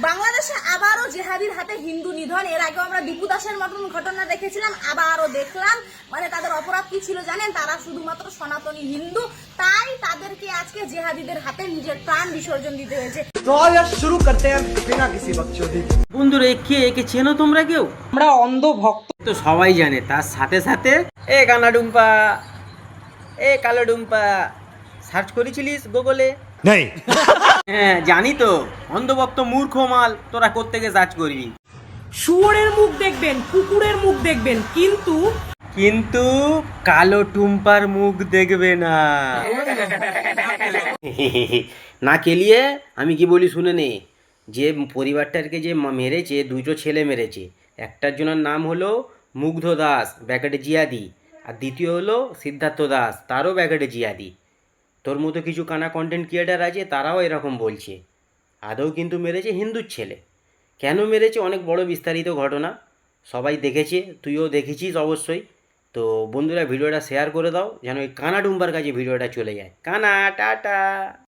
বাংলাদেশে আবারও জেহাদির হাতে হিন্দু নিধন। এর আগেও আমরা দীপু দাসের মতন ঘটনা দেখেছিলাম, আবারও দেখলাম। মানে তাদের অপরাধ কি ছিল জানেন? তারা শুধুমাত্র সনাতনী হিন্দু, তাই তাদেরকে আজকে জেহাদিদের হাতে নিজের প্রাণ বিসর্জন দিতে হয়েছে। तो यार शुरू करते हैं बिना किसी बकचोदी। বন্ধুরা একে চেনো তোমরা কেউ? আমরা অন্ধ ভক্ত। তো সবাই জানে, তার সাথে সাথে এ কানা ডুম্পা, এ কালো ডুম্পা সার্চ করেছিলিস গুগলে? नहीं হ্যাঁ জানি তো, অন্ধভক্ত মূর্খ মাল, তোরা কোত্থেকে সার্চ করবি? শুয়োরের মুখ দেখবেন, কুকুরের মুখ দেখবেন, কিন্তু কিন্তু কালো টুম্পার মুখ দেখবে না। না কেলিয়ে আমি কি বলি শুনে নে। যে পরিবারটাকে যে মেরেছে, দুটো ছেলে মেরেছে। একটার জনের নাম হলো মুগ্ধ দাস ব্যাকেটে জিয়াদি, আর দ্বিতীয় হলো সিদ্ধার্থ দাস, তারও ব্যাকেটে জিয়াদি। তোর মতো কিছু কানা কন্টেন্ট ক্রিয়েটার আছে, তারাও এরকম বলছে। আদৌ কিন্তু মেরেছে হিন্দুর ছেলে। কেন মেরেছে অনেক বড় বিস্তারিত ঘটনা, সবাই দেখেছে, তুইও দেখেছিস অবশ্যই। তো বন্ধুরা ভিডিওটা শেয়ার করে দাও, যেন ওই কানা ডুম্বার কাছে ভিডিওটা চলে যায়। কানা টাটা।